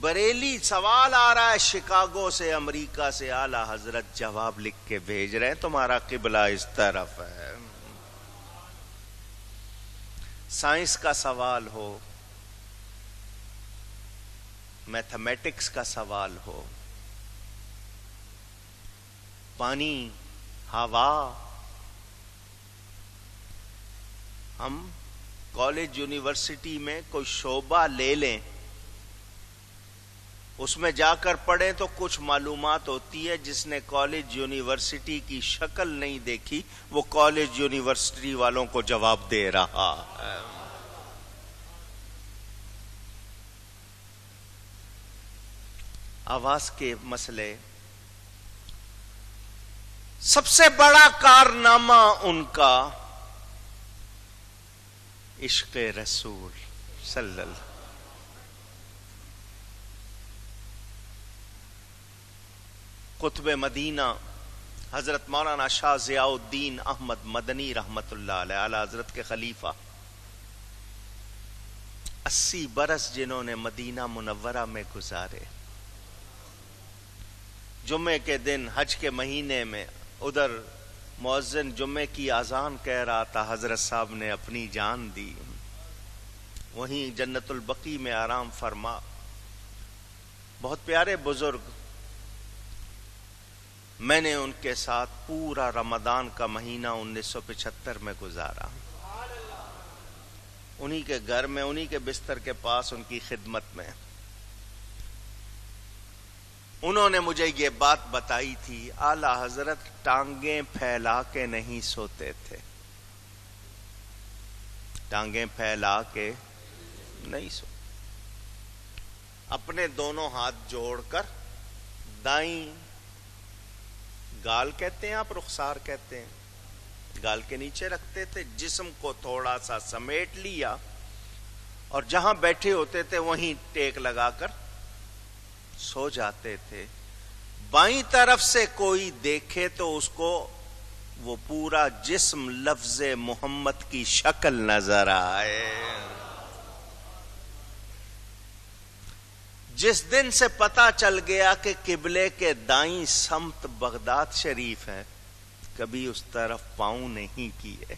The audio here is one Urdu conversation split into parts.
بریلی سوال آ رہا ہے شکاگو سے، امریکہ سے، اعلی حضرت جواب لکھ کے بھیج رہے ہیں تمہارا قبلہ اس طرف ہے۔ سائنس کا سوال ہو، میتھمیٹکس کا سوال ہو، پانی، ہوا، ہم کالج یونیورسٹی میں کوئی شعبہ لے لیں، اس میں جا کر پڑھیں تو کچھ معلومات ہوتی ہے۔ جس نے کالج یونیورسٹی کی شکل نہیں دیکھی وہ کالج یونیورسٹی والوں کو جواب دے رہا ہے۔ آواز کے مسئلے، سب سے بڑا کارنامہ ان کا عشق رسول صلی اللہ۔ قطب مدینہ حضرت مولانا شاہ ضیاء الدین احمد مدنی رحمت اللہ علیہ، اعلی حضرت کے خلیفہ، 80 برس جنہوں نے مدینہ منورہ میں گزارے، جمعے کے دن حج کے مہینے میں ادھر مؤذن جمعے کی اذان کہہ رہا تھا، حضرت صاحب نے اپنی جان دی، وہیں جنت البقیع میں آرام فرما۔ بہت پیارے بزرگ، میں نے ان کے ساتھ پورا رمضان کا مہینہ 1975 میں گزارا، انہی کے گھر میں، انہی کے بستر کے پاس، ان کی خدمت میں۔ انہوں نے مجھے یہ بات بتائی تھی، اعلی حضرت ٹانگیں پھیلا کے نہیں سوتے تھے، ٹانگیں پھیلا کے نہیں سوتے، اپنے دونوں ہاتھ جوڑ کر دائیں گال کہتے ہیں آپ، رخسار کہتے ہیں، گال کے نیچے رکھتے تھے، جسم کو تھوڑا سا سمیٹ لیا اور جہاں بیٹھے ہوتے تھے وہیں ٹیک لگا کر سو جاتے تھے۔ بائیں طرف سے کوئی دیکھے تو اس کو وہ پورا جسم لفظ محمد کی شکل نظر آئے۔ جس دن سے پتہ چل گیا کہ قبلے کے دائیں سمت بغداد شریف ہے، کبھی اس طرف پاؤں نہیں کیے،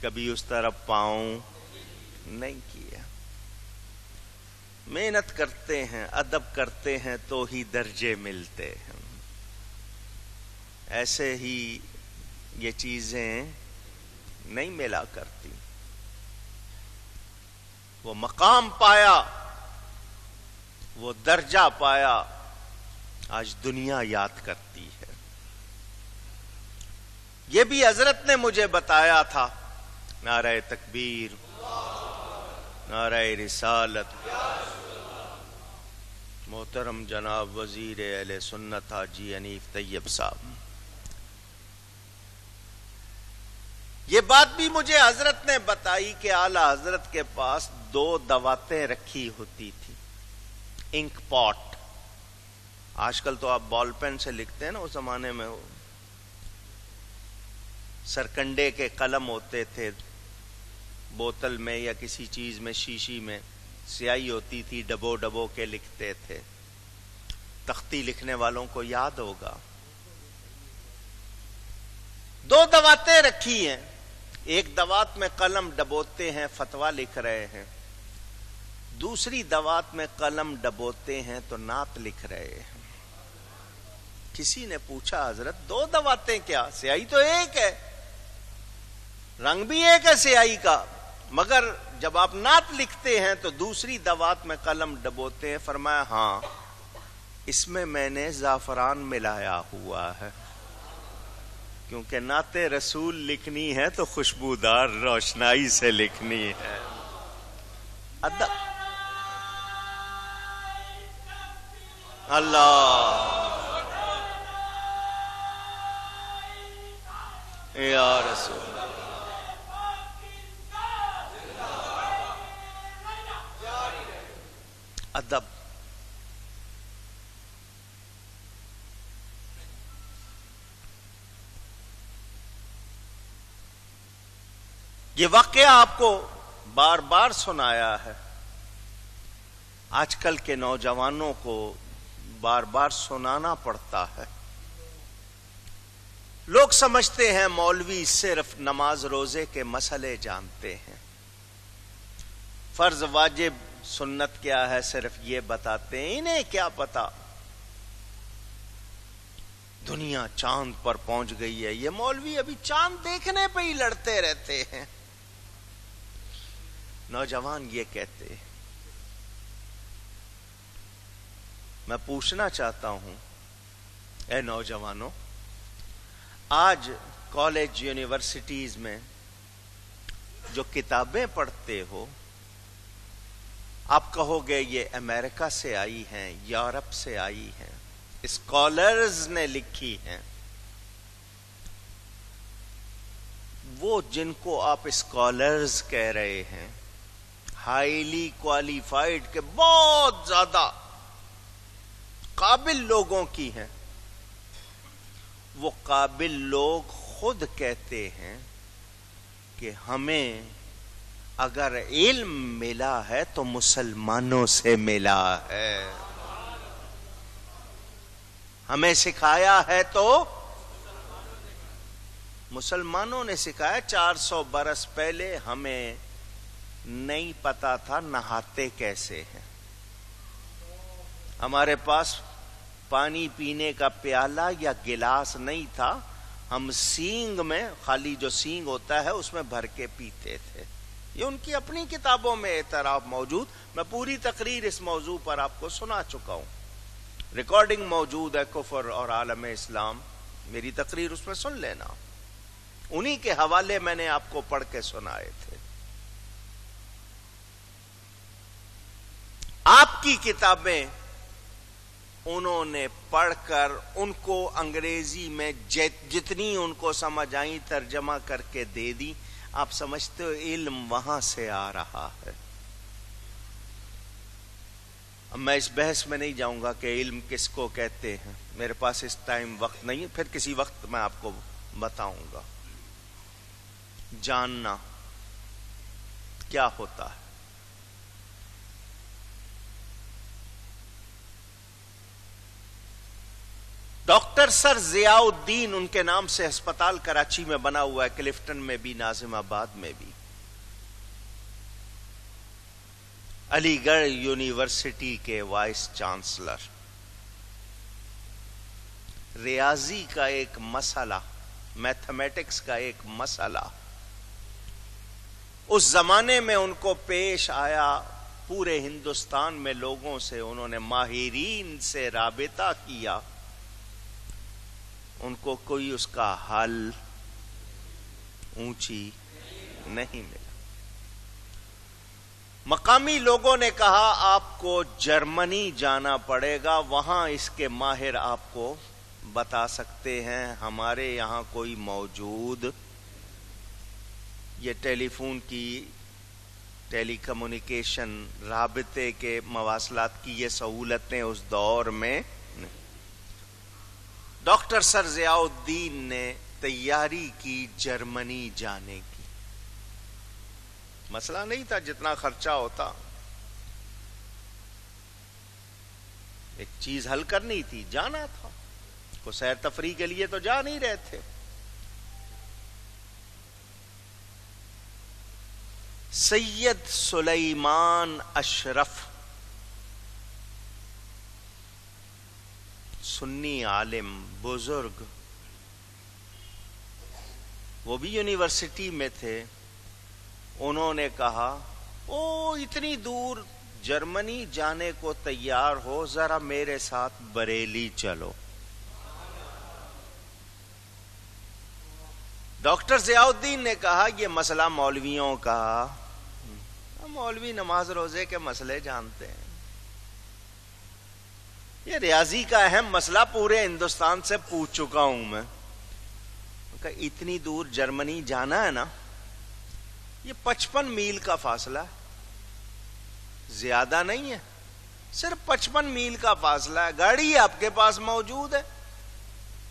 کبھی اس طرف پاؤں نہیں کیے۔ محنت کرتے ہیں، ادب کرتے ہیں تو ہی درجے ملتے ہیں، ایسے ہی یہ چیزیں نہیں ملا کرتی۔ وہ مقام پایا، وہ درجہ پایا، آج دنیا یاد کرتی ہے۔ یہ بھی حضرت نے مجھے بتایا تھا، نعرہ تکبیر، نعرہ رسالت۔ محترم جناب وزیر اہل سنت حاجی حنیف طیب صاحب، یہ بات بھی مجھے حضرت نے بتائی کہ اعلی حضرت کے پاس 2 دواتیں رکھی ہوتی تھی، انک پاٹ، آج کل تو آپ بال پین سے لکھتے ہیں نا، اس زمانے میں وہ سرکنڈے کے قلم ہوتے تھے، بوتل میں یا کسی چیز میں، شیشی میں سیاہی ہوتی تھی، ڈبو ڈبو کے لکھتے تھے۔ تختی لکھنے والوں کو یاد ہوگا، 2 دواتیں رکھی ہیں، ایک دوات میں قلم ڈبوتے ہیں، فتویٰ لکھ رہے ہیں، دوسری دوات میں قلم ڈبوتے ہیں تو نعت لکھ رہے ہیں۔ کسی نے پوچھا حضرت 2 دواتیں کیا؟ سیاہی تو ایک ہے، رنگ بھی ایک ہے سیاہی کا، مگر جب آپ نعت لکھتے ہیں تو دوسری دوات میں قلم ڈبوتے ہیں۔ فرمایا ہاں، اس میں نے زعفران ملایا ہوا ہے، کیونکہ نعت رسول لکھنی ہے تو خوشبودار روشنائی سے لکھنی ہے۔ اللہ یا رسول ادب۔ یہ واقعہ آپ کو بار بار سنایا ہے، آج کل کے نوجوانوں کو بار بار سنانا پڑتا ہے. لوگ سمجھتے ہیں مولوی صرف نماز روزے کے مسئلے جانتے ہیں، فرض واجب سنت کیا ہے صرف یہ بتاتے ہیں. انہیں کیا پتا دنیا چاند پر پہنچ گئی ہے، یہ مولوی ابھی چاند دیکھنے پہ ہی لڑتے رہتے ہیں. نوجوان یہ کہتے ہیں. میں پوچھنا چاہتا ہوں اے نوجوانوں، آج کالج یونیورسٹیز میں جو کتابیں پڑھتے ہو، آپ کہو گے یہ امریکہ سے آئی ہیں، یورپ سے آئی ہیں، اسکالرز نے لکھی ہیں. وہ جن کو آپ اسکالرز کہہ رہے ہیں، ہائیلی کوالیفائڈ کے بہت زیادہ قابل لوگوں کی ہیں. وہ قابل لوگ خود کہتے ہیں کہ ہمیں اگر علم ملا ہے تو مسلمانوں سے ملا ہے، ہمیں سکھایا ہے تو مسلمانوں نے سکھایا. 400 برس پہلے ہمیں نہیں پتا تھا نہاتے کیسے ہیں، ہمارے پاس پانی پینے کا پیالہ یا گلاس نہیں تھا، ہم سینگ میں، خالی جو سینگ ہوتا ہے اس میں بھر کے پیتے تھے. یہ ان کی اپنی کتابوں میں اعتراف موجود. میں پوری تقریر اس موضوع پر آپ کو سنا چکا ہوں، ریکارڈنگ موجود ہے کفر اور عالم اسلام. میری تقریر اس میں سن لینا، انہی کے حوالے میں نے آپ کو پڑھ کے سنائے تھے. آپ کی کتابیں انہوں نے پڑھ کر ان کو انگریزی میں جتنی ان کو سمجھ آئی ترجمہ کر کے دے دی. آپ سمجھتے ہو علم وہاں سے آ رہا ہے. اب میں اس بحث میں نہیں جاؤں گا کہ علم کس کو کہتے ہیں، میرے پاس اس ٹائم وقت نہیں ہے، پھر کسی وقت میں آپ کو بتاؤں گا. جاننا کیا ہوتا ہے. ڈاکٹر سر ضیاء الدین، ان کے نام سے ہسپتال کراچی میں بنا ہوا ہے، کلفٹن میں بھی، ناظم آباد میں بھی. علی گڑھ یونیورسٹی کے وائس چانسلر. ریاضی کا ایک مسئلہ، میتھمیٹکس کا ایک مسئلہ اس زمانے میں ان کو پیش آیا. پورے ہندوستان میں لوگوں سے انہوں نے، ماہرین سے رابطہ کیا، ان کو کوئی اس کا حل اونچی نہیں ملا. مقامی لوگوں نے کہا آپ کو جرمنی جانا پڑے گا، وہاں اس کے ماہر آپ کو بتا سکتے ہیں، ہمارے یہاں کوئی موجود. یہ ٹیلی فون کی، ٹیلی کمیونیکیشن، رابطے کے مواصلات کی یہ سہولتیں اس دور میں. ڈاکٹر سر ضیاء الدین نے تیاری کی جرمنی جانے کی. مسئلہ نہیں تھا جتنا خرچہ ہوتا، ایک چیز حل کرنی تھی، جانا تھا. کو سیر تفریح کے لیے تو جا نہیں رہے تھے. سید سلیمان اشرف، سنی عالم بزرگ، وہ بھی یونیورسٹی میں تھے. انہوں نے کہا او اتنی دور جرمنی جانے کو تیار ہو، ذرا میرے ساتھ بریلی چلو. ڈاکٹر ضیاء الدین نے کہا یہ مسئلہ مولویوں کا، مولوی نماز روزے کے مسئلے جانتے ہیں، یہ ریاضی کا اہم مسئلہ پورے ہندوستان سے پوچھ چکا ہوں میں. کہ اتنی دور جرمنی جانا ہے نا، یہ 55 میل کا فاصلہ ہے، زیادہ نہیں ہے، صرف 55 میل کا فاصلہ ہے. گاڑی آپ کے پاس موجود ہے،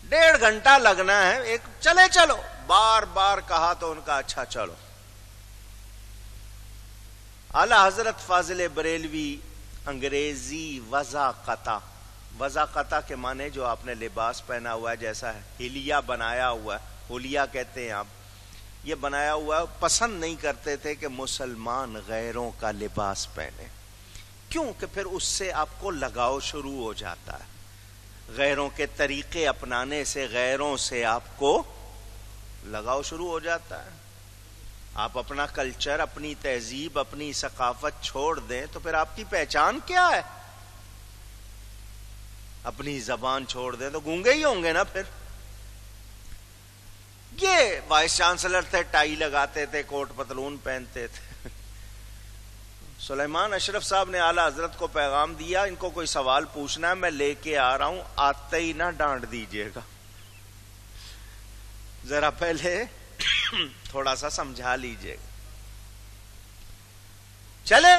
1.5 گھنٹہ لگنا ہے. ایک چلے چلو، بار بار کہا تو ان کا اچھا چلو. اعلی حضرت فاضل بریلوی انگریزی وضاقتہ، وضاقتہ کے معنی جو آپ نے لباس پہنا ہوا ہے، جیسا ہے ہلیا بنایا ہوا ہے، ہولیا کہتے ہیں آپ، یہ بنایا ہوا پسند نہیں کرتے تھے کہ مسلمان غیروں کا لباس پہنے، کیوں کہ پھر اس سے آپ کو لگاؤ شروع ہو جاتا ہے، غیروں کے طریقے اپنانے سے غیروں سے آپ کو لگاؤ شروع ہو جاتا ہے۔ آپ اپنا کلچر، اپنی تہذیب، اپنی ثقافت چھوڑ دیں تو پھر آپ کی پہچان کیا ہے؟ اپنی زبان چھوڑ دیں تو گونگے ہی ہوں گے نا پھر۔ یہ وائس چانسلر تھے، ٹائی لگاتے تھے، کوٹ پتلون پہنتے تھے۔ سلیمان اشرف صاحب نے اعلی حضرت کو پیغام دیا، ان کو کوئی سوال پوچھنا ہے، میں لے کے آ رہا ہوں، آتے ہی نہ ڈانٹ دیجئے گا، ذرا پہلے تھوڑا سا سمجھا لیجئے گا۔ چلے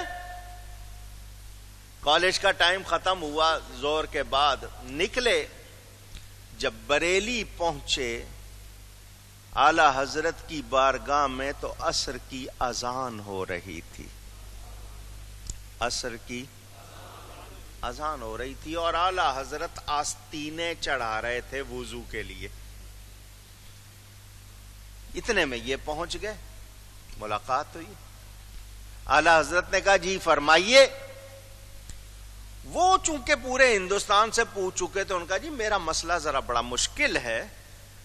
کالج کا ٹائم ختم ہوا، زور کے بعد نکلے، جب بریلی پہنچے اعلی حضرت کی بارگاہ میں تو عصر کی اذان ہو رہی تھی، عصر کی اذان ہو رہی تھی، اور اعلی حضرت آستینے چڑھا رہے تھے وضو کے لیے۔ اتنے میں یہ پہنچ گئے، ملاقات ہوئی، اعلی حضرت نے کہا جی فرمائیے۔ وہ چونکہ پورے ہندوستان سے پوچھ چکے تھے، ان کا جی میرا مسئلہ ذرا بڑا مشکل ہے،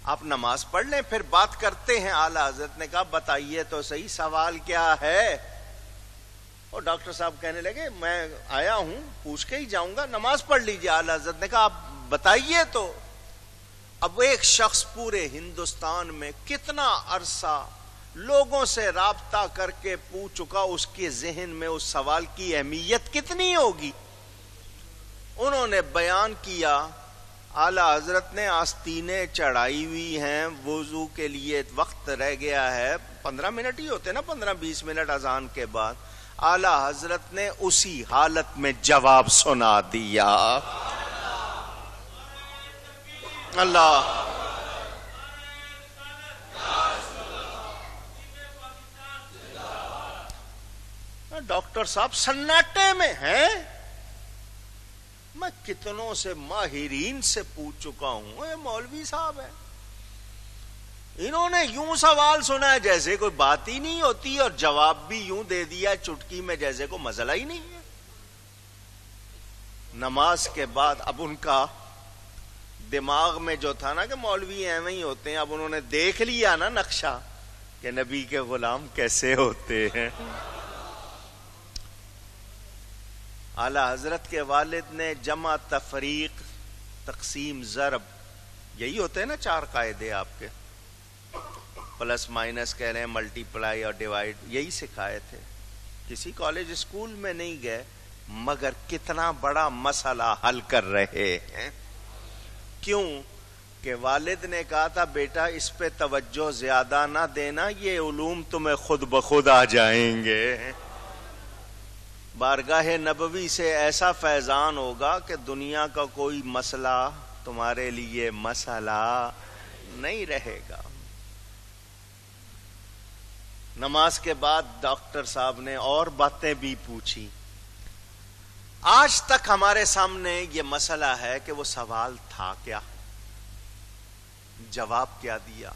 آپ نماز پڑھ لیں پھر بات کرتے ہیں۔ اعلی حضرت نے کہا بتائیے تو صحیح، سوال کیا ہے؟ اور ڈاکٹر صاحب کہنے لگے میں آیا ہوں پوچھ کے ہی جاؤں گا، نماز پڑھ لیجیے۔ اعلی حضرت نے کہا آپ بتائیے تو۔ اب ایک شخص پورے ہندوستان میں کتنا عرصہ لوگوں سے رابطہ کر کے پوچھ چکا، اس کے ذہن میں اس سوال کی اہمیت کتنی ہوگی؟ انہوں نے بیان کیا، اعلی حضرت نے آستینیں چڑھائی ہوئی ہیں، وضو کے لیے وقت رہ گیا ہے، 15 منٹ ہی ہوتے نا، 15-20 منٹ اذان کے بعد۔ اعلی حضرت نے اسی حالت میں جواب سنا دیا۔ اللہ ڈاکٹر صاحب سناٹے میں ہیں، میں کتنوں سے ماہرین سے پوچھ چکا ہوں، یہ مولوی صاحب ہیں، انہوں نے یوں سوال سنا ہے جیسے کوئی بات ہی نہیں ہوتی، اور جواب بھی یوں دے دیا چٹکی میں جیسے کوئی مسئلہ ہی نہیں ہے۔ نماز کے بعد اب ان کا دماغ میں جو تھا نا کہ مولوی ایویں ہی ہوتے ہیں، اب انہوں نے دیکھ لیا نا نقشہ کہ نبی کے غلام کیسے ہوتے ہیں۔ اعلی حضرت کے والد نے جمع، تفریق، تقسیم، ضرب، یہی ہوتے ہیں نا 4 قاعدے آپ کے، پلس مائنس کہہ رہے ہیں، ملٹی پلائی اور ڈیوائڈ، یہی سکھائے تھے۔ کسی کالج اسکول میں نہیں گئے، مگر کتنا بڑا مسئلہ حل کر رہے ہیں۔ کیوں کہ والد نے کہا تھا بیٹا اس پہ توجہ زیادہ نہ دینا، یہ علوم تمہیں خود بخود آ جائیں گے۔ بارگاہ نبوی سے ایسا فیضان ہوگا کہ دنیا کا کوئی مسئلہ تمہارے لیے مسئلہ نہیں رہے گا۔ نماز کے بعد ڈاکٹر صاحب نے اور باتیں بھی پوچھی۔ آج تک ہمارے سامنے یہ مسئلہ ہے کہ وہ سوال تھا کیا، جواب کیا دیا۔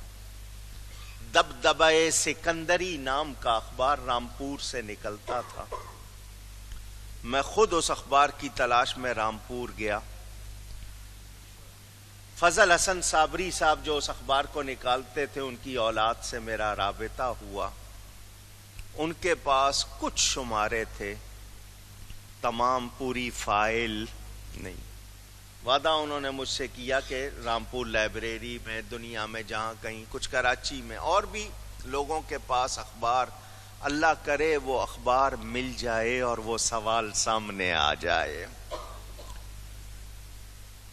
دبدبہ سکندری نام کا اخبار رامپور سے نکلتا تھا، میں خود اس اخبار کی تلاش میں رامپور گیا۔ فضل حسن صابری صاحب جو اس اخبار کو نکالتے تھے، ان کی اولاد سے میرا رابطہ ہوا۔ ان کے پاس کچھ شمارے تھے، تمام پوری فائل نہیں۔ وعدہ انہوں نے مجھ سے کیا کہ رامپور لائبریری میں، دنیا میں جہاں کہیں، کچھ کراچی میں، اور بھی لوگوں کے پاس اخبار، اللہ کرے وہ اخبار مل جائے اور وہ سوال سامنے آ جائے۔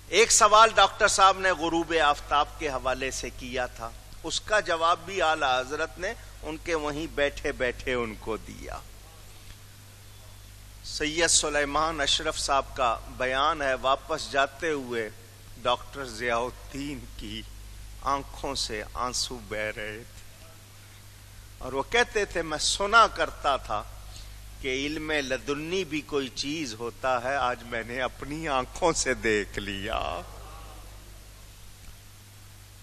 ایک سوال ڈاکٹر صاحب نے غروب آفتاب کے حوالے سے کیا تھا، اس کا جواب بھی اعلی حضرت نے ان کے وہیں بیٹھے بیٹھے ان کو دیا۔ سید سلیمان اشرف صاحب کا بیان ہے، واپس جاتے ہوئے ڈاکٹر ضیاء الدین کی آنکھوں سے آنسو بہہ رہے تھے، اور وہ کہتے تھے میں سنا کرتا تھا کہ علم لدنی بھی کوئی چیز ہوتا ہے، آج میں نے اپنی آنکھوں سے دیکھ لیا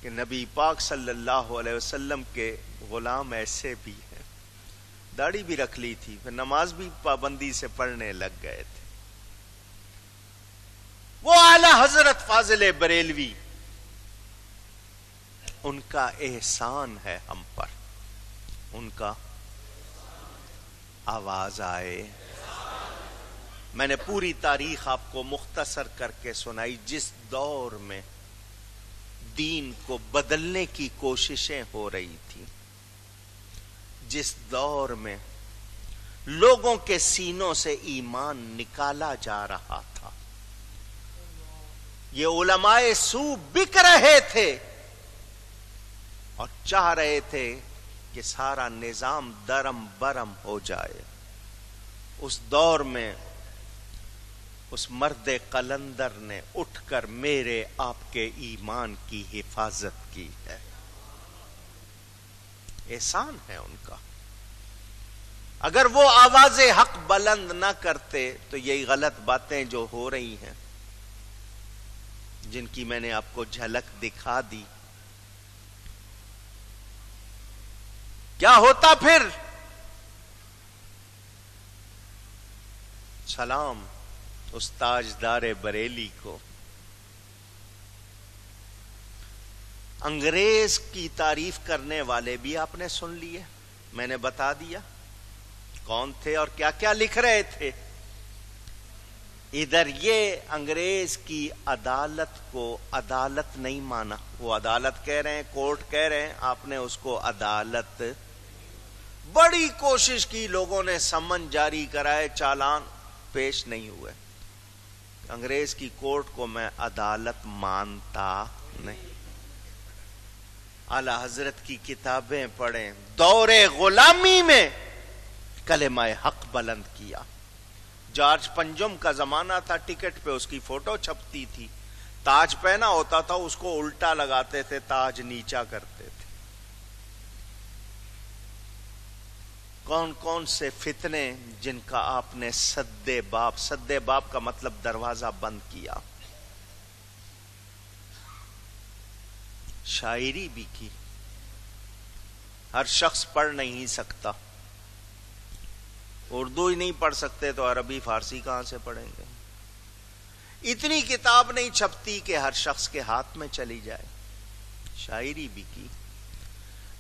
کہ نبی پاک صلی اللہ علیہ وسلم کے غلام ایسے بھی ہیں، داڑھی بھی رکھ لی تھی، پھر نماز بھی پابندی سے پڑھنے لگ گئے تھے۔ وہ اعلی حضرت فاضل بریلوی، ان کا احسان ہے ہم پر، ان کا آواز آئے۔ میں نے پوری تاریخ آپ کو مختصر کر کے سنائی، جس دور میں دین کو بدلنے کی کوششیں ہو رہی تھی، جس دور میں لوگوں کے سینوں سے ایمان نکالا جا رہا تھا، یہ علماء سو بک رہے تھے اور چاہ رہے تھے کہ سارا نظام درم برم ہو جائے۔ اس دور میں اس مرد قلندر نے اٹھ کر میرے آپ کے ایمان کی حفاظت کی ہے، احسان ہے ان کا۔ اگر وہ آواز حق بلند نہ کرتے تو یہی غلط باتیں جو ہو رہی ہیں، جن کی میں نے آپ کو جھلک دکھا دی، کیا ہوتا پھر؟ سلام اس تاجدار بریلی کو۔ انگریز کی تعریف کرنے والے بھی آپ نے سن لیے، میں نے بتا دیا کون تھے اور کیا کیا لکھ رہے تھے۔ ادھر یہ انگریز کی عدالت کو عدالت نہیں مانا، وہ عدالت کہہ رہے ہیں، کورٹ کہہ رہے ہیں، آپ نے اس کو عدالت۔ بڑی کوشش کی، لوگوں نے سمن جاری کرائے، چالان پیش نہیں ہوئے۔ انگریز کی کورٹ کو میں عدالت مانتا نہیں۔ اعلی حضرت کی کتابیں پڑھیں، دور غلامی میں کلمہ حق بلند کیا۔ جارج پنجم کا زمانہ تھا، ٹکٹ پہ اس کی فوٹو چھپتی تھی، تاج پہنا ہوتا تھا، اس کو الٹا لگاتے تھے، تاج نیچا کرتے تھے۔ کون کون سے فتنے جن کا آپ نے سد باب کا مطلب دروازہ بند کیا۔ شاعری بھی کی، ہر شخص پڑھ نہیں سکتا، اردو ہی نہیں پڑھ سکتے تو عربی فارسی کہاں سے پڑھیں گے؟ اتنی کتاب نہیں چھپتی کہ ہر شخص کے ہاتھ میں چلی جائے۔ شاعری بھی کی،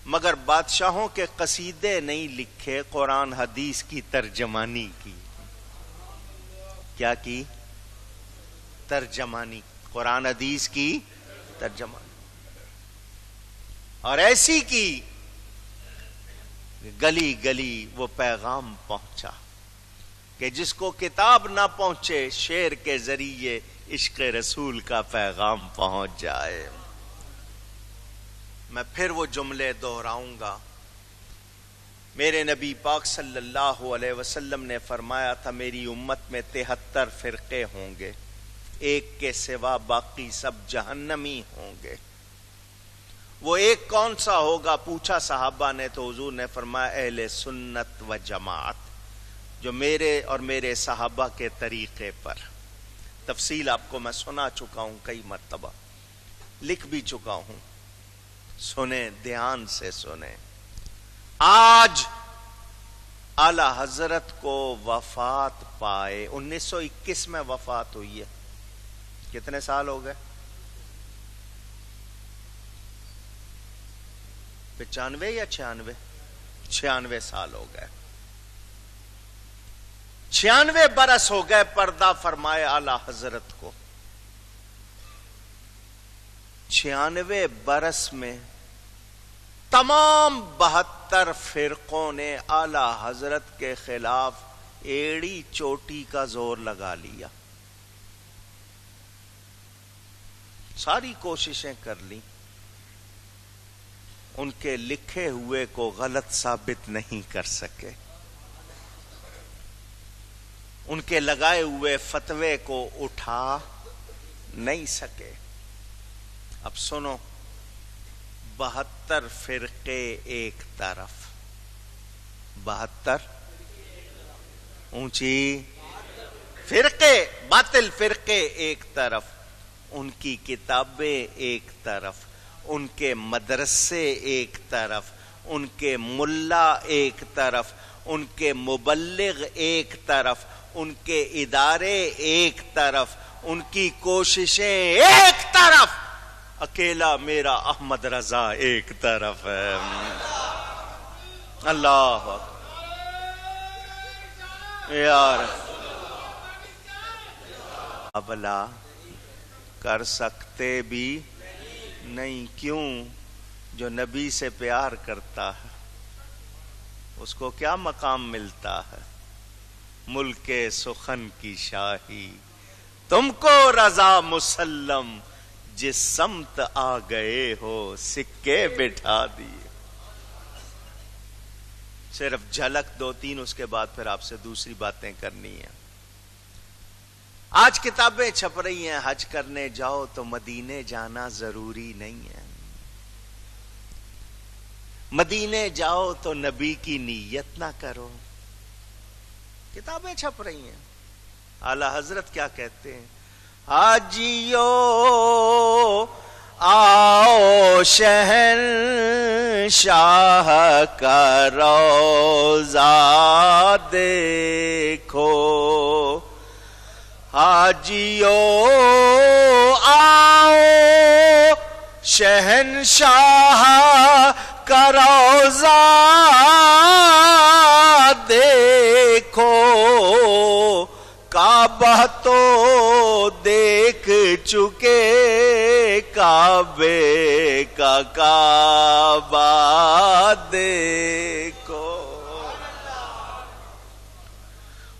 مگر بادشاہوں کے قصیدے نہیں لکھے، قرآن حدیث کی ترجمانی کی۔ کیا کی؟ ترجمانی، قرآن حدیث کی ترجمانی، اور ایسی کی گلی گلی وہ پیغام پہنچا کہ جس کو کتاب نہ پہنچے، شعر کے ذریعے عشق رسول کا پیغام پہنچ جائے۔ میں پھر وہ جملے دہراؤں گا، میرے نبی پاک صلی اللہ علیہ وسلم نے فرمایا تھا میری امت میں 73 فرقے ہوں گے، ایک کے سوا باقی سب جہنمی ہوں گے۔ وہ ایک کون سا ہوگا پوچھا صحابہ نے، تو حضور نے فرمایا اہل سنت و جماعت، جو میرے اور میرے صحابہ کے طریقے پر۔ تفصیل آپ کو میں سنا چکا ہوں کئی مرتبہ، لکھ بھی چکا ہوں، سنیں، دھیان سے سنیں۔ آج اعلی حضرت کو وفات پائے 1921 میں وفات ہوئی ہے، کتنے سال ہو گئے؟ 95 یا 96؟ 96 سال ہو گئے، 96 برس ہو گئے پردہ فرمائے اعلی حضرت کو۔ 96 برس میں تمام 72 فرقوں نے اعلی حضرت کے خلاف ایڑی چوٹی کا زور لگا لیا، ساری کوششیں کر لی، ان کے لکھے ہوئے کو غلط ثابت نہیں کر سکے، ان کے لگائے ہوئے فتوے کو اٹھا نہیں سکے۔ اب سنو، 72 فرقے ایک طرف، 72 اونچی فرقے باطل فرقے ایک طرف، ان کی کتابیں ایک طرف، ان کے مدرسے ایک طرف، ان کے ملا ایک طرف، ان کے مبلغ ایک طرف، ان کے ادارے ایک طرف، ان کی کوششیں ایک طرف، اکیلا میرا احمد رضا ایک طرف ہے۔ اللہ یار ابلا کر سکتے بھی نہیں، کیوں؟ جو نبی سے پیار کرتا ہے اس کو کیا مقام ملتا ہے؟ ملک سخن کی شاہی تم کو رضا مسلم، جس سمت آ گئے ہو سکے بٹھا دیے۔ صرف جھلک دو تین، اس کے بعد پھر آپ سے دوسری باتیں کرنی ہیں۔ آج کتابیں چھپ رہی ہیں حج کرنے جاؤ تو مدینے جانا ضروری نہیں ہے، مدینے جاؤ تو نبی کی نیت نہ کرو، کتابیں چھپ رہی ہیں۔ اعلی حضرت کیا کہتے ہیں؟ حاجیو آؤ شہنشاہ کا روضہ دیکھو، حاجیو آؤ شہنشاہ کا روضہ دیکھو، کعبہ تو دیکھ چکے، کعبے کا کعبہ دیکھو،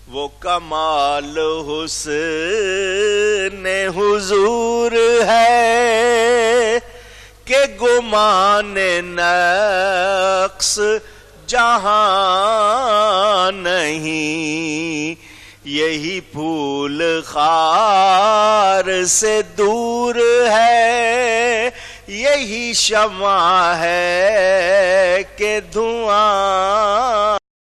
وہ کمال حسن حضور ہے کہ گمان نقص جہاں نہیں، یہی پھول خار سے دور ہے، یہی شمع ہے کہ دھواں